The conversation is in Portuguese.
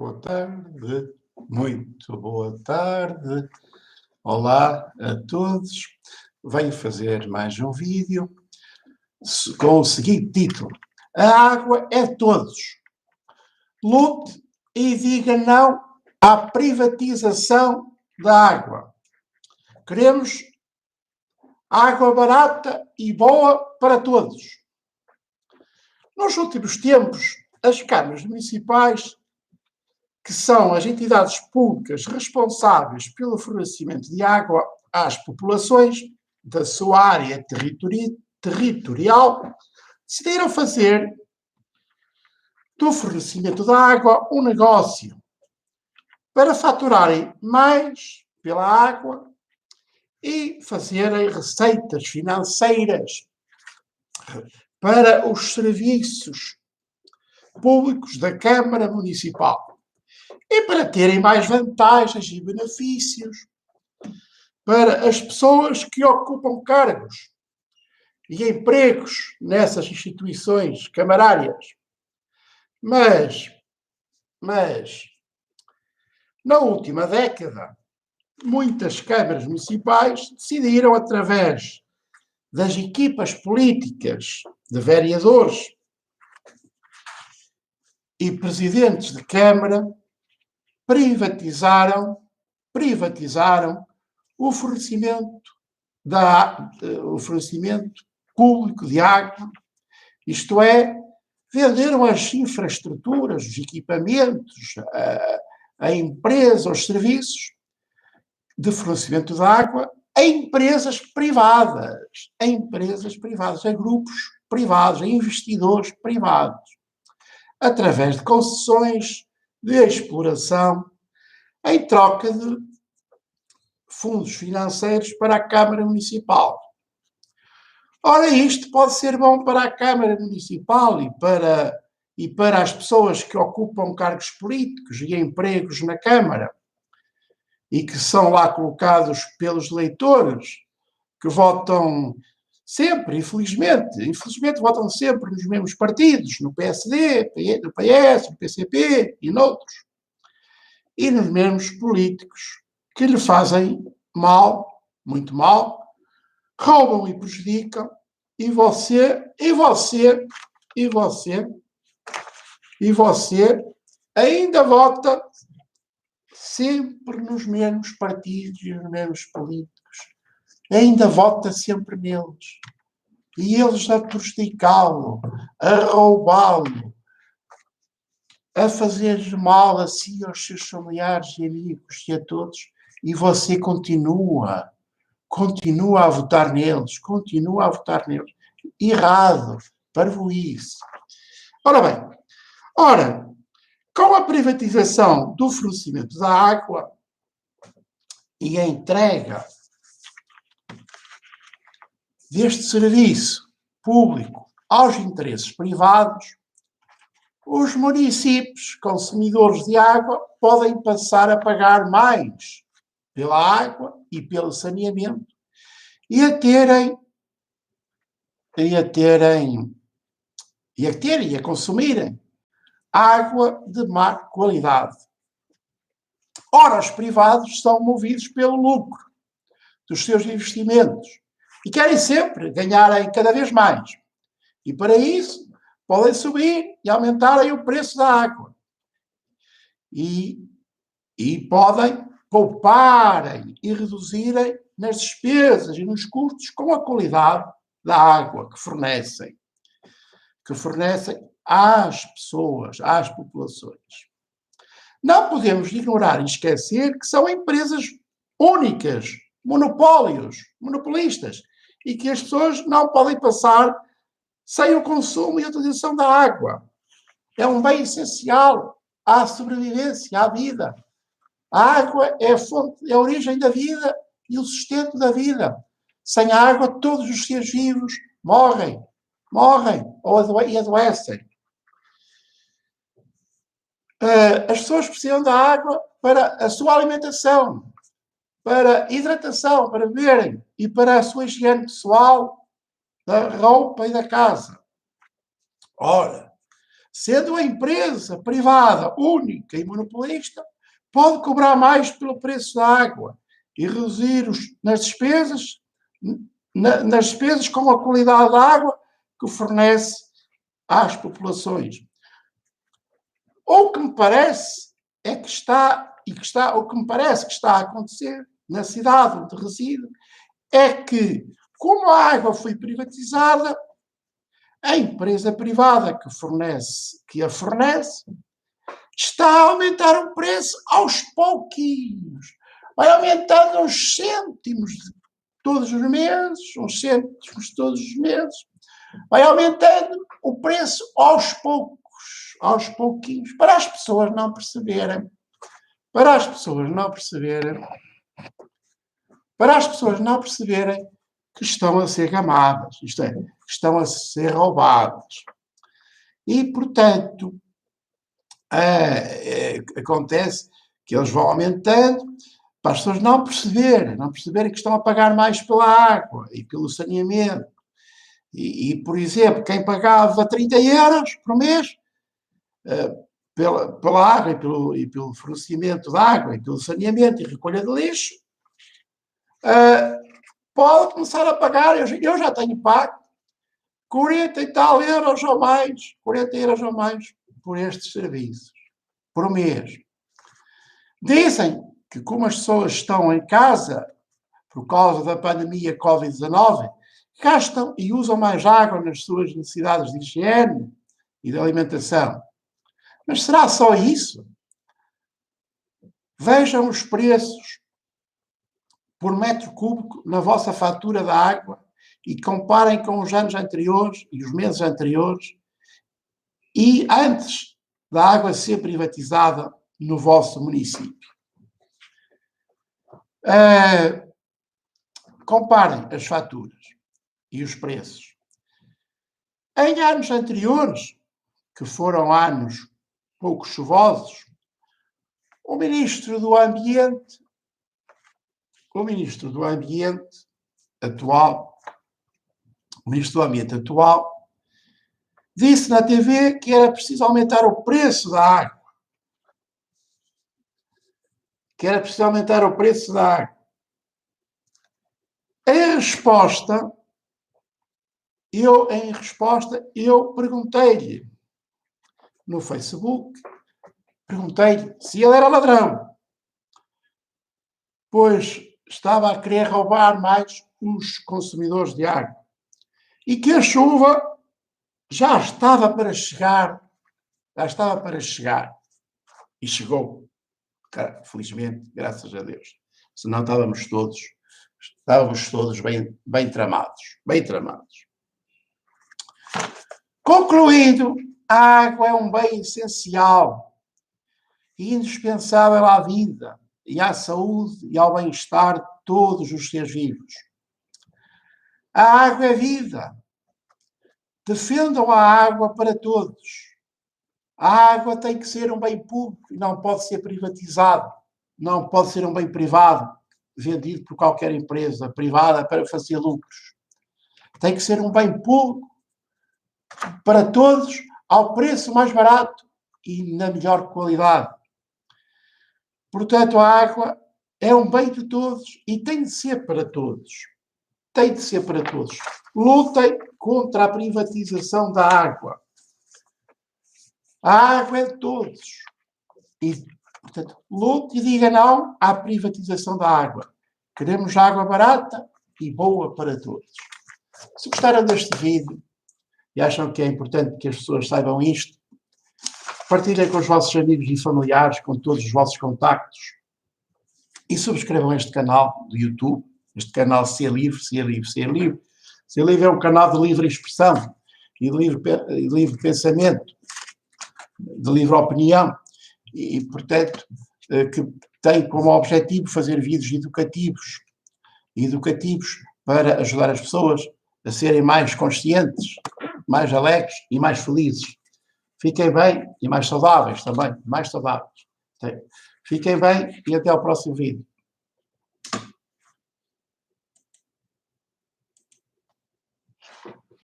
Boa tarde, muito boa tarde. Olá a todos. Venho fazer mais um vídeo com o seguinte título: A água é de todos. Lute e diga não à privatização da água. Queremos água barata e boa para todos. Nos últimos tempos, as câmaras municipais, que são as entidades públicas responsáveis pelo fornecimento de água às populações da sua área territorial, decidiram fazer do fornecimento da água um negócio para faturarem mais pela água e fazerem receitas financeiras para os serviços públicos da Câmara Municipal. E para terem mais vantagens e benefícios para as pessoas que ocupam cargos e empregos nessas instituições camarárias. Mas, na última década, muitas câmaras municipais decidiram, através das equipas políticas de vereadores e presidentes de Câmara, privatizaram o fornecimento público de água, isto é, venderam as infraestruturas, os equipamentos, a empresas, os serviços de fornecimento de água a empresas privadas, a grupos privados, a investidores privados, através de concessões de exploração, em troca de fundos financeiros para a Câmara Municipal. Ora, isto pode ser bom para a Câmara Municipal e para as pessoas que ocupam cargos políticos e empregos na Câmara e que são lá colocados pelos eleitores, que votam sempre, infelizmente votam sempre nos mesmos partidos, no PSD, no PS, no PCP e noutros, e nos mesmos políticos que lhe fazem mal, muito mal, roubam e prejudicam, e você ainda vota sempre nos mesmos partidos e nos mesmos políticos. Ainda vota sempre neles. E eles a prejudicá-lo, a roubá-lo, a fazer mal a si, aos seus familiares e amigos e a todos. E você continua a votar neles, Errado, parvoíce. Ora bem, com a privatização do fornecimento da água e a entrega deste serviço público aos interesses privados, os municípios consumidores de água podem passar a pagar mais pela água e pelo saneamento e a consumirem água de má qualidade. Ora, os privados são movidos pelo lucro dos seus investimentos e querem sempre ganharem cada vez mais. E para isso podem subir e aumentarem o preço da água. E podem pouparem e reduzirem nas despesas e nos custos com a qualidade da água que fornecem às pessoas, às populações. Não podemos ignorar e esquecer que são empresas únicas, monopolistas, e que as pessoas não podem passar sem o consumo e a utilização da água. É um bem essencial à sobrevivência, à vida. A água é a origem da vida e o sustento da vida. Sem a água, todos os seres vivos morrem e adoecem. As pessoas precisam da água para a sua alimentação, para hidratação, para beberem e para a sua higiene pessoal, da roupa e da casa. Ora, Sendo a empresa privada única e monopolista, pode cobrar mais pelo preço da água e reduzir nas despesas com a qualidade da água que fornece às populações. O que me parece é que o que me parece que está a acontecer na cidade onde resido é que, como a água foi privatizada, a empresa privada que a fornece está a aumentar o preço aos pouquinhos. Vai aumentando uns cêntimos todos os meses, uns cêntimos todos os meses. Vai aumentando o preço aos pouquinhos, para as pessoas não perceberem. Para as pessoas não perceberem que estão a ser gamadas, isto é, que estão a ser roubadas. E, portanto, acontece que eles vão aumentando para as pessoas não perceberem que estão a pagar mais pela água e pelo saneamento. E, por exemplo, quem pagava 30 euros por mês pela água e pelo fornecimento de água e pelo saneamento e recolha de lixo, pode começar a pagar, eu já tenho pago 40 e tal euros ou mais, 40 euros ou mais por estes serviços, por mês. Dizem que como as pessoas estão em casa por causa da pandemia Covid-19, gastam e usam mais água nas suas necessidades de higiene e de alimentação. Mas será só isso? Vejam os preços por metro cúbico na vossa fatura da água e comparem com os anos anteriores e os meses anteriores e antes da água ser privatizada no vosso município. Comparem as faturas e os preços. Em anos anteriores, que foram anos pouco chuvosos, o Ministro do Ambiente atual, disse na TV que era preciso aumentar o preço da água. Em resposta, eu perguntei-lhe no Facebook, perguntei-lhe se ele era ladrão, pois estava a querer roubar mais os consumidores de água e que a chuva já estava para chegar e chegou, felizmente, graças a Deus, senão estávamos todos bem tramados. Concluindo, a água é um bem essencial e indispensável à vida e à saúde e ao bem-estar de todos os seres vivos. A água é vida. Defendam a água para todos. A água tem que ser um bem público e não pode ser privatizado. Não pode ser um bem privado, vendido por qualquer empresa privada para fazer lucros. Tem que ser um bem público para todos, ao preço mais barato e na melhor qualidade. Portanto, a água é um bem de todos e tem de ser para todos. Lutem contra a privatização da água. A água é de todos. E, portanto, lute e diga não à privatização da água. Queremos água barata e boa para todos. Se gostaram deste vídeo e acham que é importante que as pessoas saibam isto, partilhem com os vossos amigos e familiares, com todos os vossos contactos e subscrevam este canal do YouTube, este canal Ser Livre. Ser Livre é um canal de livre expressão e de livre pensamento, de livre opinião e, portanto, que tem como objetivo fazer vídeos educativos para ajudar as pessoas a serem mais conscientes, mais alegres e mais felizes. Fiquem bem e mais saudáveis também, Fiquem bem e até ao próximo vídeo.